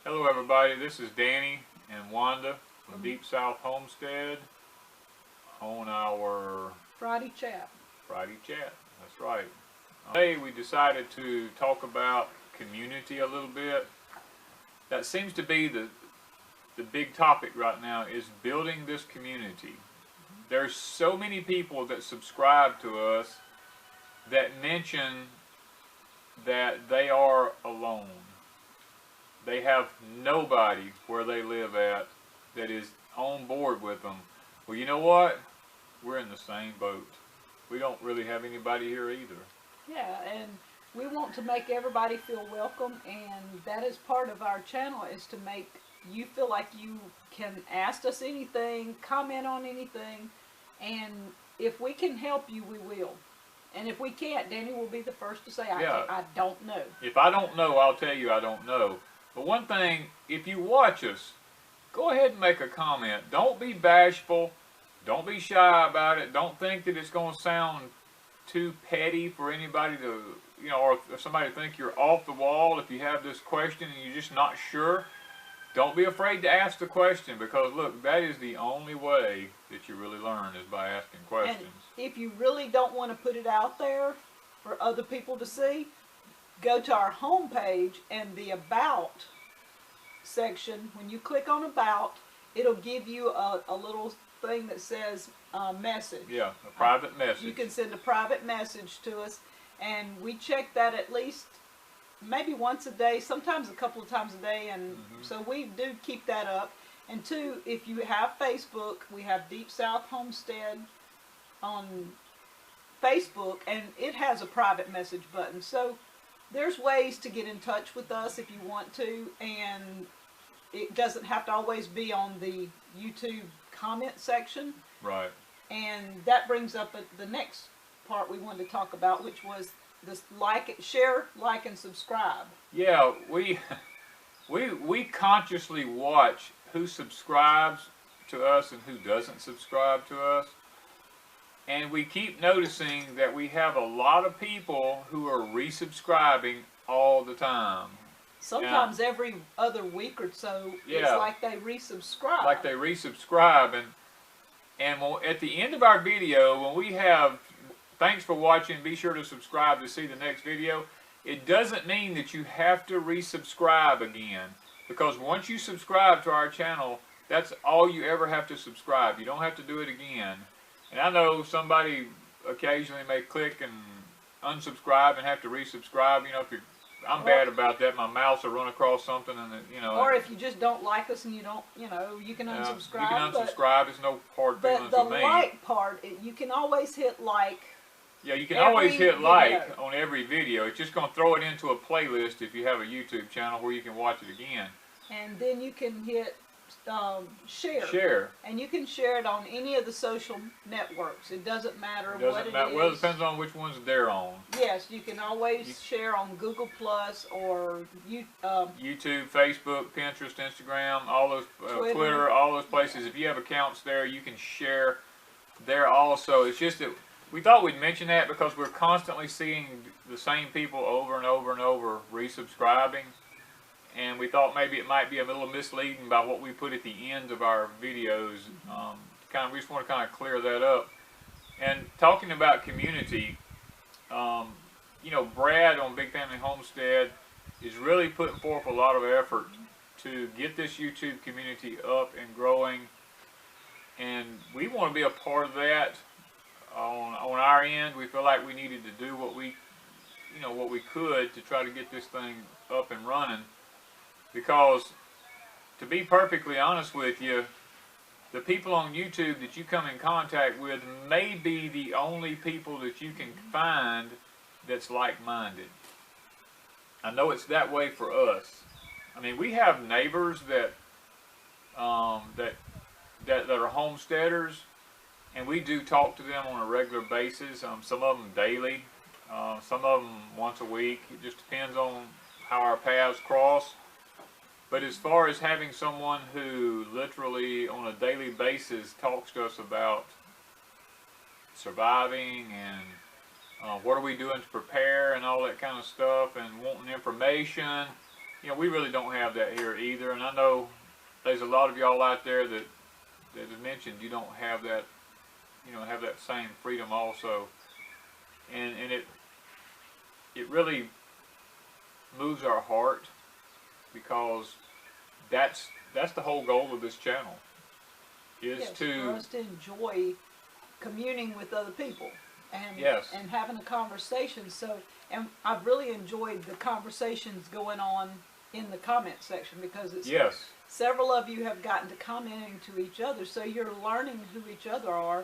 Hello everybody, this is Danny and Wanda from Deep South Homestead on our Friday chat. Friday chat. That's right. Today we decided to talk about community a little bit. That seems to be the big topic right now, is building this community. There's so many people that subscribe to us that mention that they are alone. They have nobody where they live at that is on board with them. Well, you know what? We're in the same boat. We don't really have anybody here either. Yeah, and we want to make everybody feel welcome, and that is part of our channel, is to make you feel like you can ask us anything, comment on anything, and if we can help you, we will. And if we can't, Danny will be the first to say, I don't know. If I don't know, I'll tell you I don't know. But one thing, if you watch us, go ahead and make a comment. Don't be bashful. Don't be shy about it. Don't think that it's going to sound too petty for anybody to, or if somebody think you're off the wall. If you have this question and you're just not sure, don't be afraid to ask the question, because look, that is the only way that you really learn, is by asking questions. And if you really don't want to put it out there for other people to see, go to our home page, and the About section, when you click on About, it'll give you a little thing that says message. Yeah, a private message. You can send a private message to us, and we check that at least maybe once a day, sometimes a couple of times a day, and so we do keep that up. And two, if you have Facebook, we have Deep South Homestead on Facebook, and it has a private message button. So there's ways to get in touch with us if you want to, and it doesn't have to always be on the YouTube comment section. Right. And that brings up the next part we wanted to talk about, which was this share, like, and subscribe. Yeah, we consciously watch who subscribes to us and who doesn't subscribe to us. And we keep noticing that we have a lot of people who are resubscribing all the time. Sometimes every other week or so, it's like they resubscribe. Like they resubscribe. And at the end of our video, when we have, thanks for watching, be sure to subscribe to see the next video, it doesn't mean that you have to resubscribe again. Because once you subscribe to our channel, that's all you ever have to subscribe. You don't have to do it again. And I know somebody occasionally may click and unsubscribe and have to resubscribe. I'm bad about that. My mouse will run across something, and Or if you just don't like us and you don't, you can unsubscribe. You can unsubscribe. It's no hard feelings But with me. the like part, you can always hit like. Yeah, you can always hit like on every video. It's just going to throw it into a playlist if you have a YouTube channel where you can watch it again. And then you can hit share. Share. And you can share it on any of the social networks. It doesn't matter what it is. Well, it depends on which ones they're on. Yes, you can always share on Google Plus or YouTube, Facebook, Pinterest, Instagram, all those Twitter, all those places. If you have accounts there, you can share there also. It's just that we thought we'd mention that because we're constantly seeing the same people over and over and over resubscribing. And we thought maybe it might be a little misleading by what we put at the end of our videos. We just want to kind of clear that up. And talking about community, Brad on Big Family Homestead is really putting forth a lot of effort to get this YouTube community up and growing. And we want to be a part of that on our end. We feel like we needed to do what we could to try to get this thing up and running. Because, to be perfectly honest with you, the people on YouTube that you come in contact with may be the only people that you can find that's like-minded. I know it's that way for us. I mean, we have neighbors that are homesteaders, and we do talk to them on a regular basis. Some of them daily, some of them once a week. It just depends on how our paths cross. But as far as having someone who literally on a daily basis talks to us about surviving and what are we doing to prepare and all that kind of stuff, and wanting information, you know, we really don't have that here either. And I know there's a lot of y'all out there that have mentioned you don't have that, you know, have that same freedom also. And it really moves our heart, because that's the whole goal of this channel, is yes, to for us to enjoy communing with other people and yes, and having a conversation. So, and I've really enjoyed the conversations going on in the comment section, because it's yes, several of you have gotten to commenting to each other, so you're learning who each other are,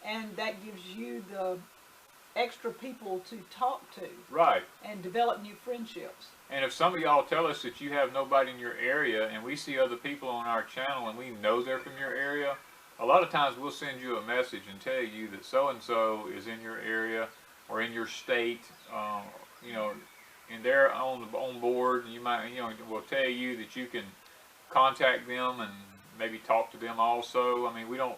and that gives you the extra people to talk to right. and develop new friendships. And if some of y'all tell us that you have nobody in your area, and we see other people on our channel and we know they're from your area, a lot of times we'll send you a message and tell you that so-and-so is in your area or in your state, you know, and they're on board. You might, you know, we'll tell you that you can contact them and maybe talk to them also. I mean, we don't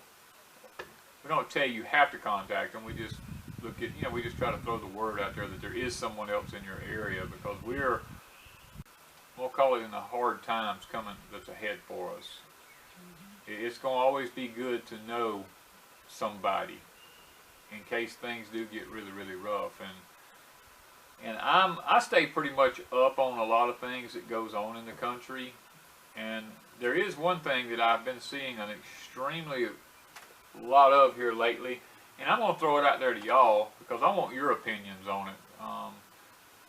tell you have to contact them. We just look at, you know, we just try to throw the word out there that there is someone else in your area, because we'll call it in the hard times coming that's ahead for us. It's going to always be good to know somebody in case things do get really, really rough. And I stay pretty much up on a lot of things that goes on in the country. And there is one thing that I've been seeing an extremely lot of here lately, and I'm going to throw it out there to y'all because I want your opinions on it.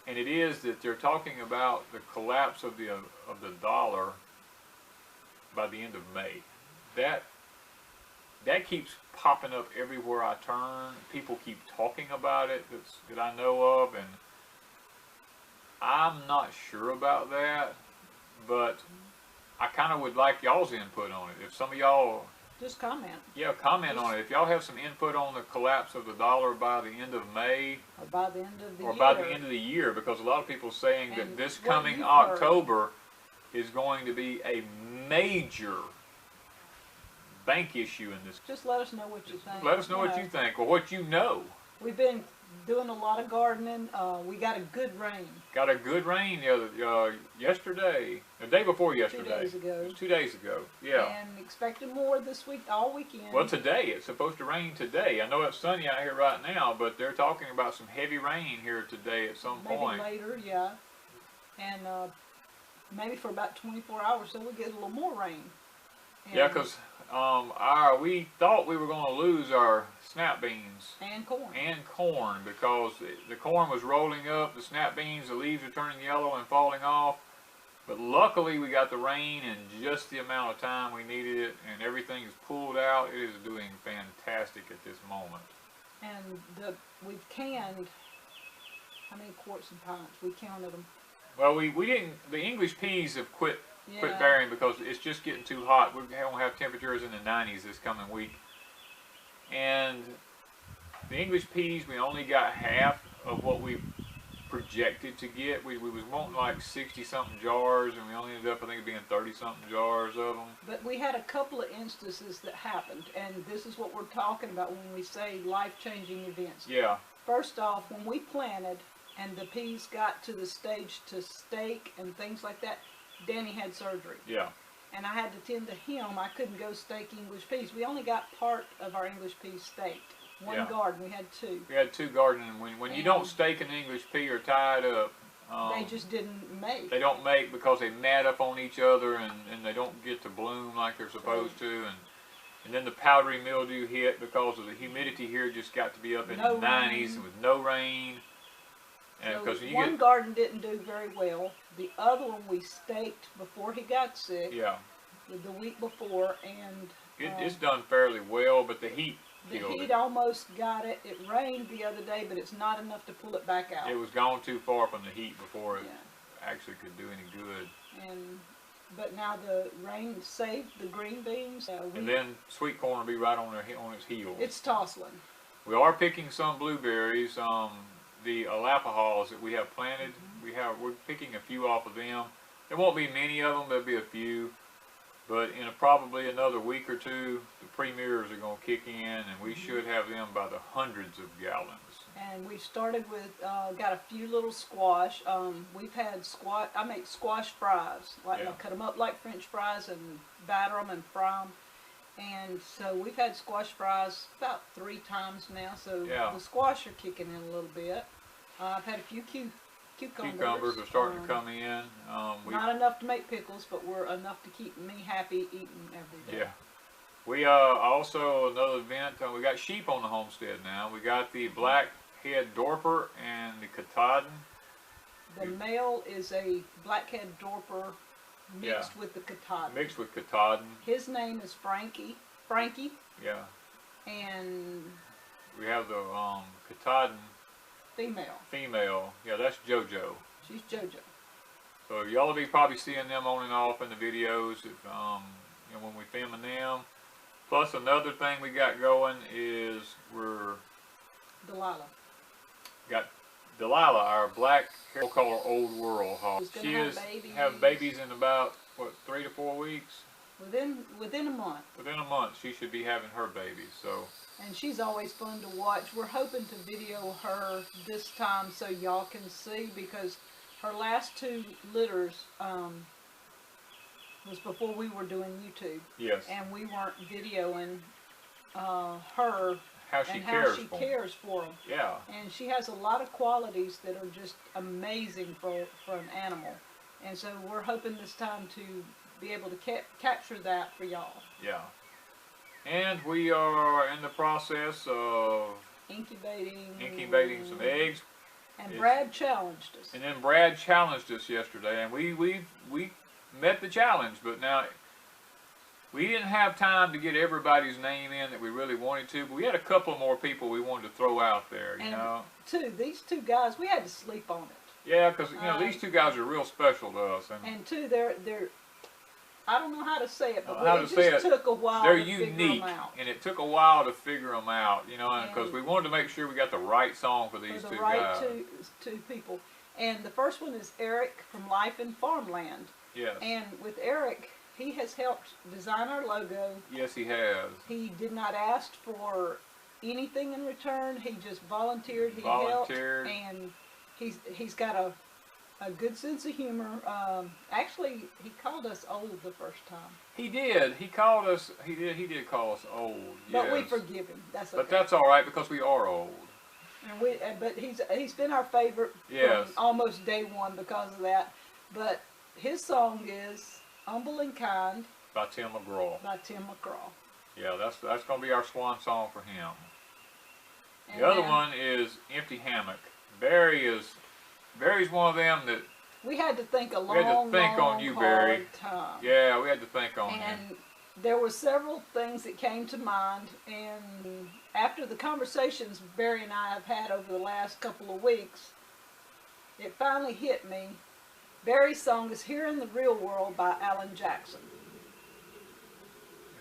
And it is that they're talking about the collapse of the dollar by the end of May. That keeps popping up everywhere I turn. People keep talking about it that I know of, and I'm not sure about that, but I kind of would like y'all's input on it. If some of y'all just comment. Yeah, comment on it. If y'all have some input on the collapse of the dollar by the end of May, or by the end of the or year, by the end of the year, because a lot of people are saying that And this what coming you've October is going to be a major bank issue in this. just let us know what you think. Let us know what you think, or what you know. We've been doing a lot of gardening. We got a good rain. Got a good rain yesterday, the day before yesterday. 2 days ago. It was 2 days ago, yeah. And expecting more this week, all weekend. Well, today, it's supposed to rain today. I know it's sunny out here right now, but they're talking about some heavy rain here today at some point. Maybe later, yeah. And maybe for about 24 hours, so we'll get a little more rain. And Yeah, because we thought we were going to lose our snap beans and corn. because the corn was rolling up, the snap beans, the leaves are turning yellow and falling off. But luckily we got the rain in just the amount of time we needed it, and everything is pulled out. It is doing fantastic at this moment. And we've canned, how many quarts and pints? We counted them. Well, we didn't, the English peas have quit Yeah. bearing because it's just getting too hot. We're going to have temperatures in the 90s this coming week. And the English peas, we only got half of what we projected to get. We was wanting like 60-something jars, and we only ended up, I think, being 30-something jars of them. But we had a couple of instances that happened, and this is what we're talking about when we say life-changing events. Yeah. First off, when we planted and the peas got to the stage to stake and things like that, Danny had surgery. Yeah. And I had to tend to him. I couldn't go stake English peas. We only got part of our English peas staked. One Yeah. garden, we had two. We had two gardens, and when you don't stake an English pea or tie it up, They just didn't make. They don't make because they mat up on each other, and they don't get to bloom like they're supposed to, and then the powdery mildew hit because of the humidity here just got to be up in No the 90s rain. with no rain. And So because you one get garden didn't do very well. The other one we staked before he got sick. yeah, The week before, and it's done fairly well, but the heat the killed heat it. almost got it. It rained the other day, but it's not enough to pull it back out. It was gone too far from the heat before it Yeah. actually could do any good. But now the rain saved the green beans. And then sweet corn will be right on its heels. It's tossling. We are picking some blueberries. The Alapahaws that we have planted, we're picking a few off of them. There won't be many of them. There'll be a few, but in probably another week or two, the premiers are going to kick in, and we should have them by the hundreds of gallons. And we started with, got a few little squash. We've had squash, I make squash fries. Like I cut them up like French fries and batter them and fry them. And so we've had squash fries about 3 times now. So the squash are kicking in a little bit. I've had a few cucumbers. Cucumbers are starting to come in. Not enough to make pickles, but we're enough to keep me happy eating every day. Yeah. We also, another event, we got sheep on the homestead now. We got the black-head dorper and the Katahdin. The male is a black-head dorper mixed with the Katahdin. Mixed with Katahdin. His name is Frankie. Yeah. And we have the Katahdin. Female. Yeah, that's JoJo. She's JoJo. So y'all will be probably seeing them on and off in the videos if, when we filming them. Plus another thing we got going is got Delilah, our black hair, we'll call her Old World hog. She have babies in about, what, 3 to 4 weeks? Within a month. Within a month she should be having her babies, so. And she's always fun to watch. We're hoping to video her this time so y'all can see, because her last 2 litters was before we were doing YouTube. Yes. And we weren't videoing her how she cares for them. Yeah. And she has a lot of qualities that are just amazing for an animal. And so we're hoping this time to be able to capture that for y'all. Yeah. And we are in the process of incubating some eggs. And Brad challenged us. And then Brad challenged us yesterday, and we met the challenge, but now we didn't have time to get everybody's name in that we really wanted to, but we had a couple more people we wanted to throw out there, you know. These 2 guys, we had to sleep on it. Yeah, because these 2 guys are real special to us. And 2, they're I don't know how to say it, but it just took a while to figure them out. And it took a while to figure them out, you know, because we wanted to make sure we got the right song for these 2 guys. Two people. And the first one is Eric from Life in Farmland. Yes. And with Eric, he has helped design our logo. Yes, he has. He did not ask for anything in return. He just volunteered. He helped, and he's got a good sense of humor. Actually, he called us old the first time. He did. He called us. He did call us old. Yes. But we forgive him. That's okay. But that's all right because we are old. And but he's been our favorite from almost day one because of that. But his song is "Humble and Kind" by Tim McGraw. Yeah, that's going to be our swan song for him. And the other one is "Empty Hammock." Barry's one of them that we had to think on you, hard Barry. time. Yeah, we had to think on him. And there were several things that came to mind, and after the conversations Barry and I have had over the last couple of weeks, it finally hit me. Barry's song is "Here in the Real World" by Alan Jackson.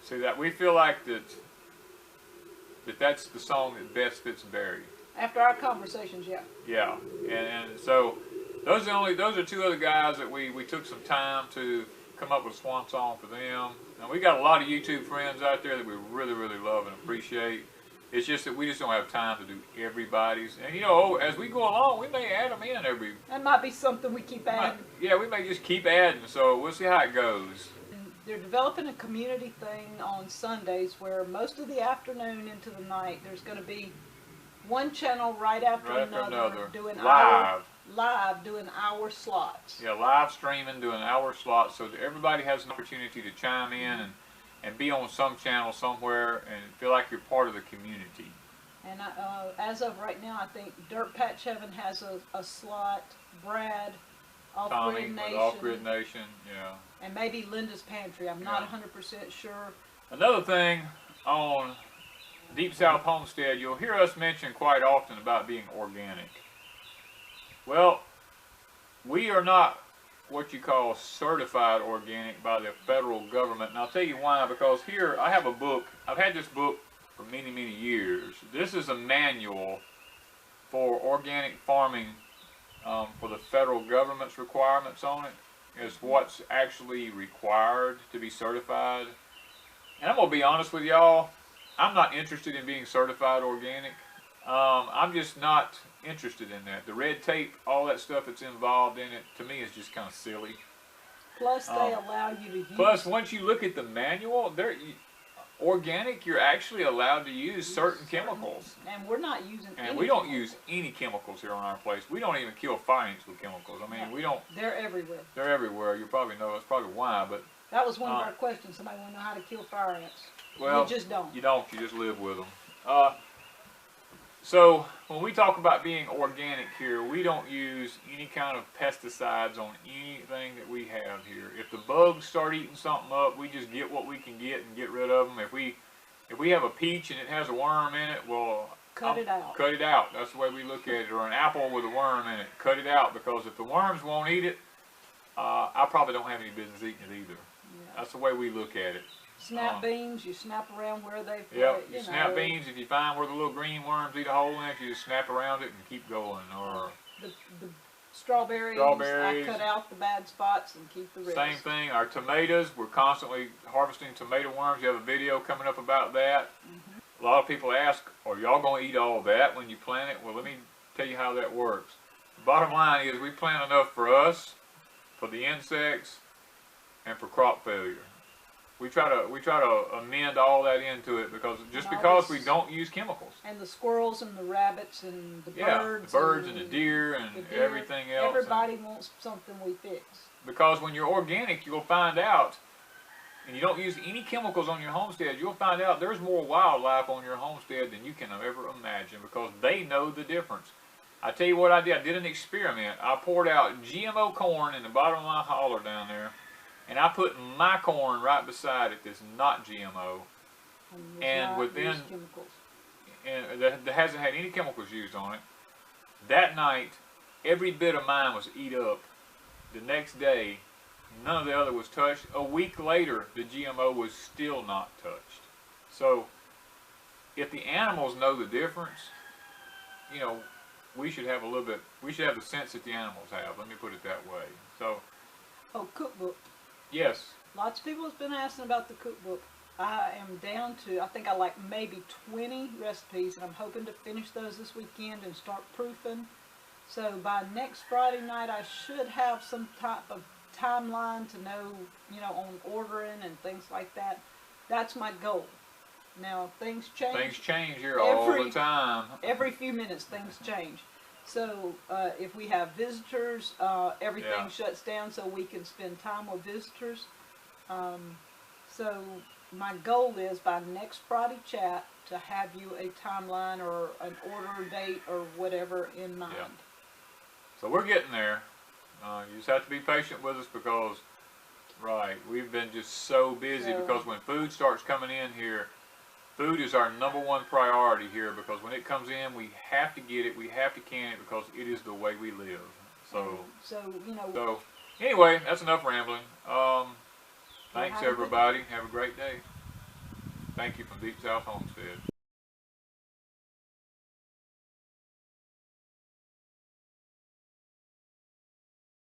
See that we feel like that's the song that best fits Barry. After our conversations, yeah. Yeah, and so those are 2 other guys that we took some time to come up with a swan song for them. And we got a lot of YouTube friends out there that we really, really love and appreciate. It's just that we just don't have time to do everybody's. And you know, as we go along, we may add them in every. That might be something we keep adding. Yeah, we may just keep adding. So we'll see how it goes. They're developing a community thing on Sundays where most of the afternoon into the night there's going to be one channel right after another doing live doing hour slots. Yeah, live streaming, doing hour slots, so that everybody has an opportunity to chime in and be on some channel somewhere and feel like you're part of the community. And as of right now, I think Dirt Patch Heaven has a slot. Brad, Off-Grid Nation, yeah. And maybe Linda's Pantry. I'm not 100% sure. Another thing on Deep South Homestead, you'll hear us mention quite often about being organic. Well, we are not what you call certified organic by the federal government. And I'll tell you why, because here I have a book. I've had this book for many, many years. This is a manual for organic farming for the federal government's requirements on it. It's what's actually required to be certified. And I'm going to be honest with y'all, I'm not interested in being certified organic. I'm just not interested in that. The red tape, all that stuff that's involved in it, to me is just kind of silly. Plus, they allow you to use. Plus, once you look at the manual, organic, you're actually allowed to use certain chemicals. And we're not using And we don't use any chemicals here on our place. We don't even kill fire ants with chemicals. I mean, we don't. They're everywhere. They're everywhere. You probably know. That's probably why. But that was one of our questions. Somebody want to know how to kill fire ants. Well, we just don't. You don't. You just live with them. So when we talk about being organic here, we don't use any kind of pesticides on anything that we have here. If the bugs start eating something up, we just get what we can get and get rid of them. If we have a peach and it has a worm in it, well, cut it out. Cut it out. That's the way we look at it. Or an apple with a worm in it, cut it out, because if the worms won't eat it, I probably don't have any business eating it either. Yeah. That's the way we look at it. Snap beans, you snap around where they've Yep, you snap beans. If you find where the little green worms eat a hole in it, you just snap around it and keep going. Or the strawberries, I cut out the bad spots and keep the rest. Same thing. Our tomatoes, we're constantly harvesting tomato worms. You have a video coming up about that. A lot of people ask, are y'all going to eat all that when you plant it? Well, let me tell you how that works. The bottom line is we plant enough for us, for the insects, and for crop failure. We try to amend all that into it because we don't use chemicals. And the squirrels and the rabbits and the birds. The birds and the deer and everything else. Everybody wants something we fix. Because when you're organic, you'll find out, and you don't use any chemicals on your homestead, you'll find out there's more wildlife on your homestead than you can ever imagine, because they know the difference. I tell you what I did. I did an experiment. I poured out GMO corn in the bottom of my holler down there. And I put my corn right beside it that's not GMO, that hasn't had any chemicals used on it. That night, every bit of mine was eat up. The next day, none of the other was touched. A week later, the GMO was still not touched. So, if the animals know the difference, we should have we should have the sense that the animals have. Let me put it that way. So. Oh, cookbook. Yes. Lots of people have been asking about the cookbook. I am down to, I think I like maybe 20 recipes, and I'm hoping to finish those this weekend and start proofing. So by next Friday night, I should have some type of timeline to know, on ordering and things like that. That's my goal. Now, things change. Things change here all the time. Every few minutes, things change. So if we have visitors, everything shuts down so we can spend time with visitors. So my goal is by next Friday chat to have you a timeline or an order date or whatever in mind. Yeah. So we're getting there. You just have to be patient with us because, we've been just so busy because when food starts coming in here, food is our #1 priority here, because when it comes in, we have to get it, we have to can it, because it is the way we live. So anyway, that's enough rambling. Thanks everybody. Have a great day. Thank you from Deep South Homestead.